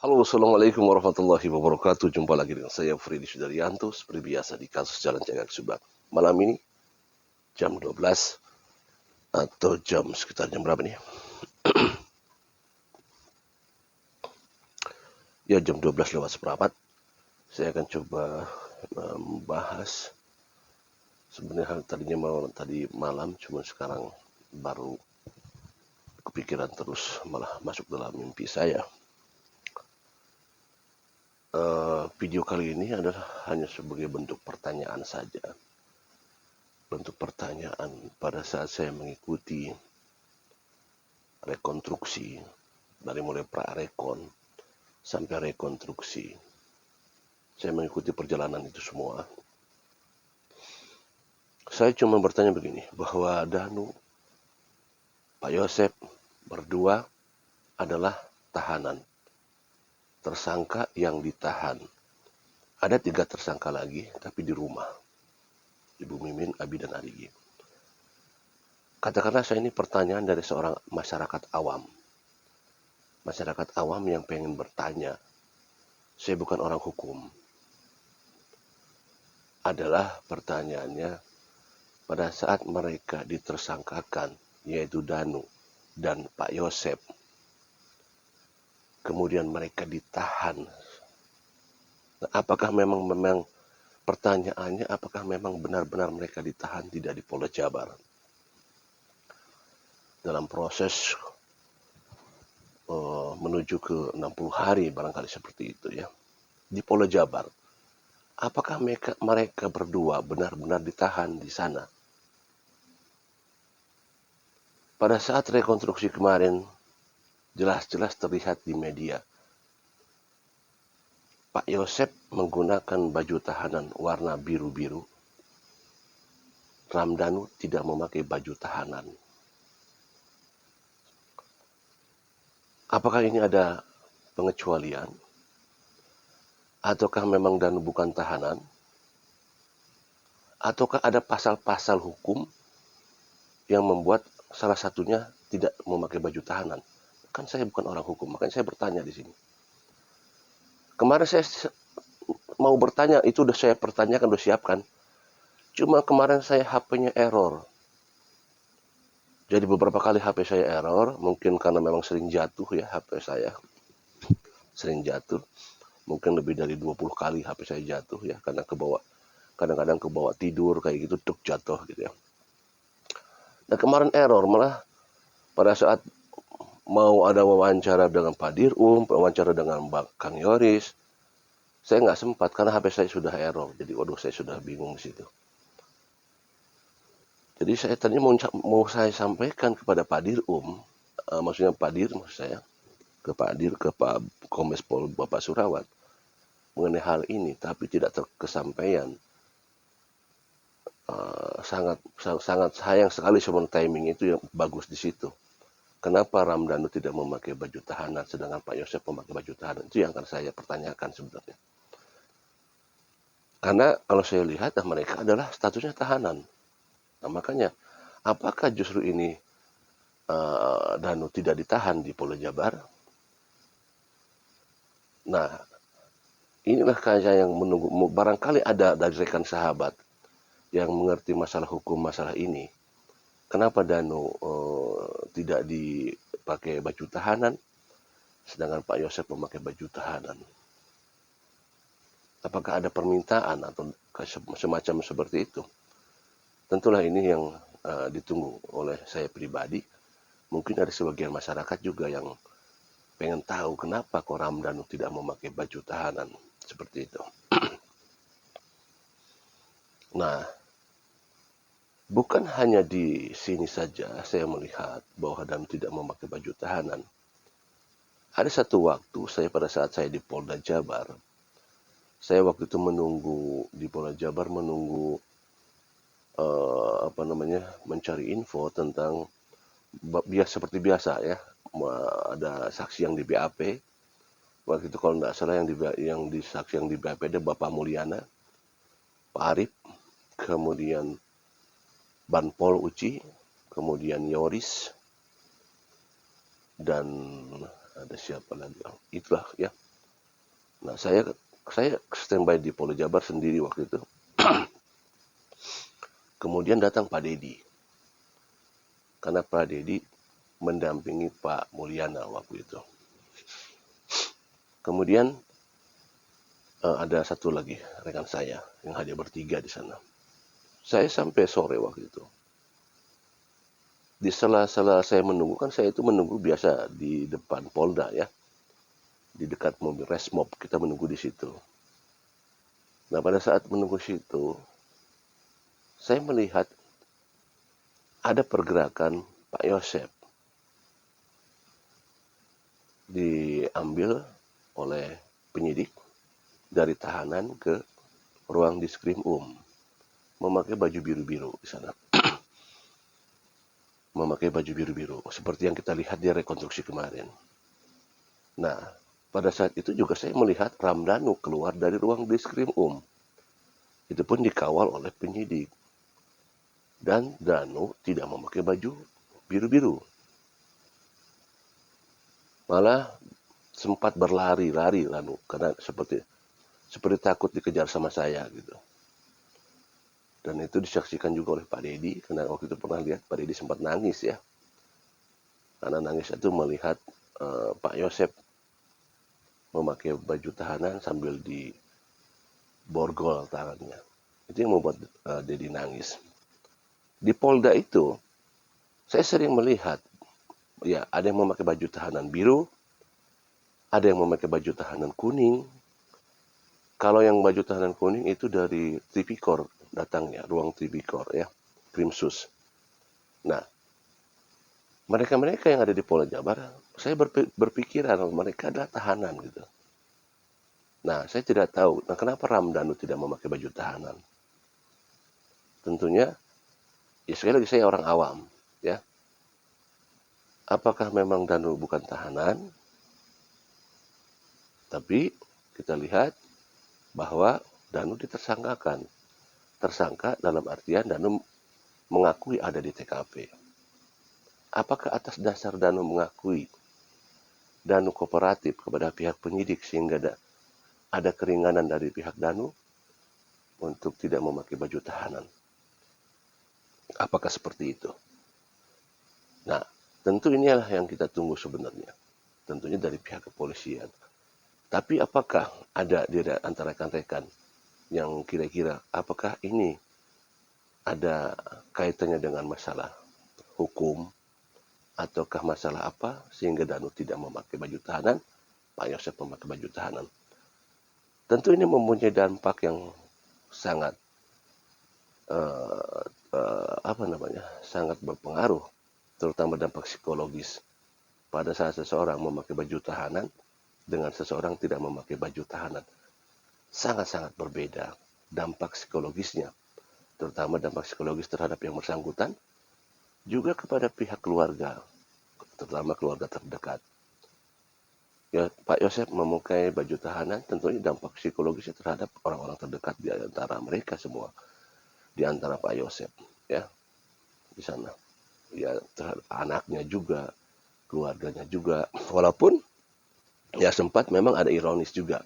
Halo, assalamualaikum warahmatullahi wabarakatuh. Jumpa lagi dengan saya Freddy Sudaryanto seperti biasa di kasus Jalan Cagak Subang. Malam ini jam 12 atau jam sekitar jam berapa nih? Ya, jam 12 lewat seperempat. Saya akan coba membahas sebenarnya hal tadinya mau tadi malam, cuma sekarang baru kepikiran terus malah masuk dalam mimpi saya. Video kali ini adalah hanya sebagai bentuk pertanyaan saja. Bentuk pertanyaan pada saat saya mengikuti rekonstruksi dari mulai prarekon sampai rekonstruksi. Saya mengikuti perjalanan itu semua. Saya cuma bertanya begini, bahwa Danu, Pak Yosep berdua adalah tahanan. Tersangka yang ditahan. Ada 3 tersangka lagi, tapi di rumah. Ibu Mimin, Abi, dan Arigi. Katakanlah saya ini pertanyaan dari seorang masyarakat awam. Masyarakat awam yang pengen bertanya. Saya bukan orang hukum. Adalah pertanyaannya, pada saat mereka ditersangkakan, yaitu Danu dan Pak Yosep, kemudian mereka ditahan. Nah, apakah memang pertanyaannya, apakah memang benar-benar mereka ditahan tidak di Polda Jabar? Dalam proses menuju ke 60 hari barangkali seperti itu ya. Di Polda Jabar, apakah mereka berdua benar-benar ditahan di sana? Pada saat rekonstruksi kemarin, jelas-jelas terlihat di media. Pak Yosep menggunakan baju tahanan warna biru-biru. Ramdhanu tidak memakai baju tahanan. Apakah ini ada pengecualian? Ataukah memang Danu bukan tahanan? Ataukah ada pasal-pasal hukum yang membuat salah satunya tidak memakai baju tahanan? Kan saya bukan orang hukum, makanya saya bertanya di sini. Kemarin saya mau bertanya, itu udah saya pertanyakan, udah siapkan. Cuma kemarin saya HP-nya error. Jadi beberapa kali HP saya error, mungkin karena memang sering jatuh ya HP saya. Sering jatuh. Mungkin lebih dari 20 kali HP saya jatuh ya, karena kadang-kadang ke bawah tidur kayak gitu, tuk jatuh gitu ya. Nah kemarin error, malah pada saat mau ada wawancara dengan Pak Dir'um, wawancara dengan Kang Yoris, saya nggak sempat karena HP saya sudah error. Jadi waduh, saya sudah bingung di situ. Jadi saya tadi mau saya sampaikan kepada Pak Dir'um, maksudnya Pak Dir, maksud saya, ke Pak Dir, ke Pak Kombes Pol Bapak Surawat, mengenai hal ini, tapi tidak terkesampaian. Sangat sayang sekali sebenarnya timing itu yang bagus di situ. Kenapa Ramdhanu tidak memakai baju tahanan, sedangkan Pak Yosep memakai baju tahanan? Itu yang akan saya pertanyakan sebenarnya. Karena kalau saya lihat, mereka adalah statusnya tahanan. Nah, makanya, apakah justru ini Danu tidak ditahan di Polda Jabar? Nah, inilah saya yang menunggu. Barangkali ada dari rekan sahabat yang mengerti masalah hukum masalah ini. Kenapa Danu tidak dipakai baju tahanan, sedangkan Pak Yosep memakai baju tahanan? Apakah ada permintaan atau semacam seperti itu? Tentulah ini yang ditunggu oleh saya pribadi. Mungkin ada sebagian masyarakat juga yang pengen tahu kenapa kok Ramdhanu tidak memakai baju tahanan seperti itu. Nah, bukan hanya di sini saja saya melihat bahwa Danu tidak memakai baju tahanan. Ada satu waktu pada saat saya di Polda Jabar, saya waktu itu menunggu di Polda Jabar, menunggu mencari info tentang seperti biasa ya, ada saksi yang di BAP. Waktu itu kalau tidak salah yang di saksi yang di BAP ada Bapak Mulyana, Pak Arif, kemudian Banpol Uci, kemudian Yoris, dan ada siapa lagi? Itulah ya. Nah, saya standby di Polda Jabar sendiri waktu itu. Kemudian datang Pak Dedi. Karena Pak Dedi mendampingi Pak Mulyana waktu itu. Kemudian ada satu lagi rekan saya yang hadir bertiga di sana. Saya sampai sore waktu itu. Di sela-sela saya menunggu, kan saya itu menunggu biasa di depan Polda ya. Di dekat mobil Resmob, kita menunggu di situ. Nah, pada saat menunggu situ, saya melihat ada pergerakan Pak Yosep diambil oleh penyidik dari tahanan ke ruang diskrim memakai baju biru-biru di sana. Memakai baju biru-biru seperti yang kita lihat di rekonstruksi kemarin. Nah, pada saat itu juga saya melihat Ramdhanu keluar dari ruang diskrim Itu pun dikawal oleh penyidik. Dan Danu tidak memakai baju biru-biru. Malah sempat berlari-lari Danu karena seperti takut dikejar sama saya gitu. Dan itu disaksikan juga oleh Pak Dedi, karena waktu itu pernah lihat Pak Dedi sempat nangis ya. Karena nangis itu melihat Pak Yosep memakai baju tahanan sambil diborgol tangannya. Itu yang membuat Dedi nangis. Di Polda itu, saya sering melihat, ya ada yang memakai baju tahanan biru, ada yang memakai baju tahanan kuning. Kalau yang baju tahanan kuning itu dari Tipikor datangnya, ruang Tipikor ya, Krimsus. Nah, mereka-mereka yang ada di Polda Jabar, saya berpikiran mereka adalah tahanan gitu. Nah, saya tidak tahu, nah kenapa Ramdhanu tidak memakai baju tahanan? Tentunya, ya sekali lagi saya orang awam, ya. Apakah memang Danu bukan tahanan? Tapi kita lihat bahwa Danu ditersangkakan. Tersangka dalam artian Danu mengakui ada di TKP. Apakah atas dasar Danu mengakui Danu kooperatif kepada pihak penyidik sehingga ada keringanan dari pihak Danu untuk tidak memakai baju tahanan? Apakah seperti itu? Nah, tentu inilah yang kita tunggu sebenarnya. Tentunya dari pihak kepolisian. Tapi apakah ada di antara rekan-rekan yang kira-kira apakah ini ada kaitannya dengan masalah hukum ataukah masalah apa sehingga Danu tidak memakai baju tahanan, Pak Yosep memakai baju tahanan. Tentu ini mempunyai dampak yang sangat sangat berpengaruh, terutama dampak psikologis pada saat seseorang memakai baju tahanan dengan seseorang tidak memakai baju tahanan. Sangat-sangat berbeda dampak psikologisnya, terutama dampak psikologis terhadap yang bersangkutan, juga kepada pihak keluarga, terutama keluarga terdekat. Ya, Pak Yosep memakai baju tahanan, tentunya dampak psikologisnya terhadap orang-orang terdekat di antara mereka semua, di antara Pak Yosep, ya di sana. Ya terhadap anaknya juga, keluarganya juga. Walaupun ya sempat memang ada ironis juga.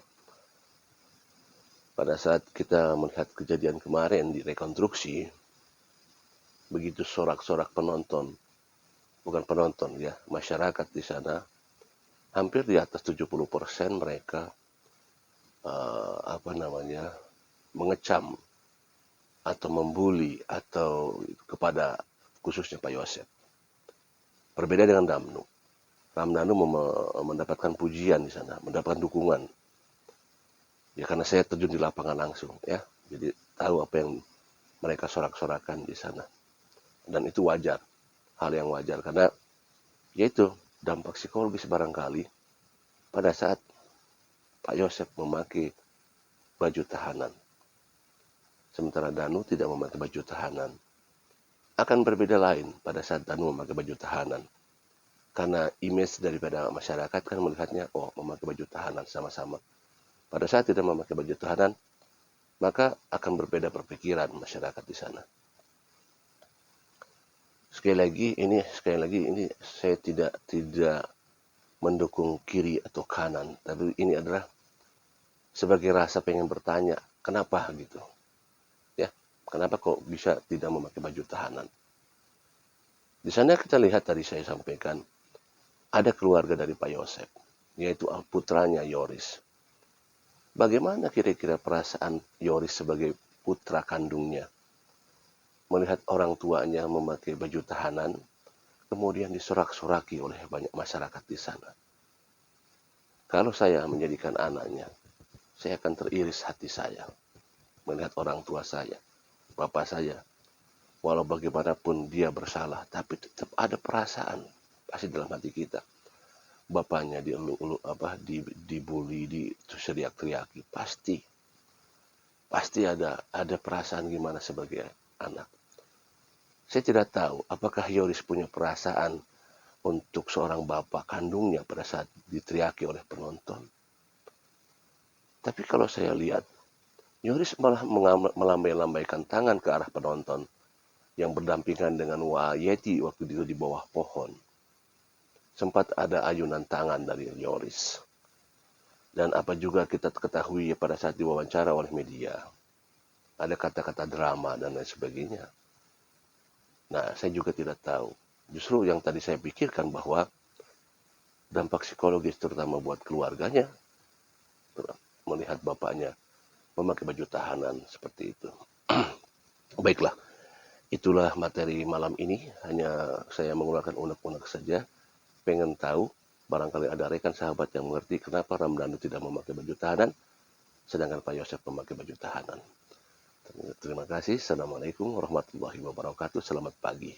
Pada saat kita melihat kejadian kemarin di rekonstruksi, begitu sorak-sorak penonton, bukan penonton ya, masyarakat di sana, hampir di atas 70% mereka mengecam atau membuli atau kepada khususnya Pak Yosep. Berbeda dengan Damnu. Ramdhanu mendapatkan pujian di sana, mendapatkan dukungan. Ya karena saya terjun di lapangan langsung ya. Jadi tahu apa yang mereka sorak-sorakan di sana. Dan itu wajar. Hal yang wajar karena yaitu dampak psikologis barangkali pada saat Pak Yosep memakai baju tahanan. Sementara Danu tidak memakai baju tahanan. Akan berbeda lain pada saat Danu memakai baju tahanan. Karena image daripada masyarakat kan melihatnya, oh memakai baju tahanan sama-sama. Pada saat tidak memakai baju tahanan, maka akan berbeda perpikiran masyarakat di sana. Sekali lagi ini saya tidak mendukung kiri atau kanan, tapi ini adalah sebagai rasa pengen bertanya, kenapa gitu? Ya, kenapa kok bisa tidak memakai baju tahanan? Di sana kita lihat tadi saya sampaikan, ada keluarga dari Pak Yosef, yaitu putranya Yoris. Bagaimana kira-kira perasaan Yoris sebagai putra kandungnya melihat orang tuanya memakai baju tahanan, kemudian disorak-soraki oleh banyak masyarakat di sana? Kalau saya menjadikan anaknya, saya akan teriris hati saya melihat orang tua saya, bapak saya. Walau bagaimanapun dia bersalah, tapi tetap ada perasaan pasti dalam hati kita. Bapaknya dibully, diteriak-teriaki, pasti ada perasaan gimana sebagai anak. Saya tidak tahu apakah Yoris punya perasaan untuk seorang bapak kandungnya pada saat diteriaki oleh penonton. Tapi kalau saya lihat, Yoris malah melambai-lambaikan tangan ke arah penonton yang berdampingan dengan Yeti waktu itu di bawah pohon. Sempat ada ayunan tangan dari Yoris. Dan apa juga kita ketahui pada saat diwawancara oleh media. Ada kata-kata drama dan lain sebagainya. Nah, saya juga tidak tahu. Justru yang tadi saya pikirkan bahwa dampak psikologis terutama buat keluarganya melihat bapaknya memakai baju tahanan seperti itu. Baiklah, itulah materi malam ini. Hanya saya mengeluarkan unek-unek saja. Pengen tahu, barangkali ada rekan sahabat yang mengerti kenapa Ramdhanu tidak memakai baju tahanan, sedangkan Pak Yosef memakai baju tahanan. Terima kasih. Assalamualaikum warahmatullahi wabarakatuh. Selamat pagi.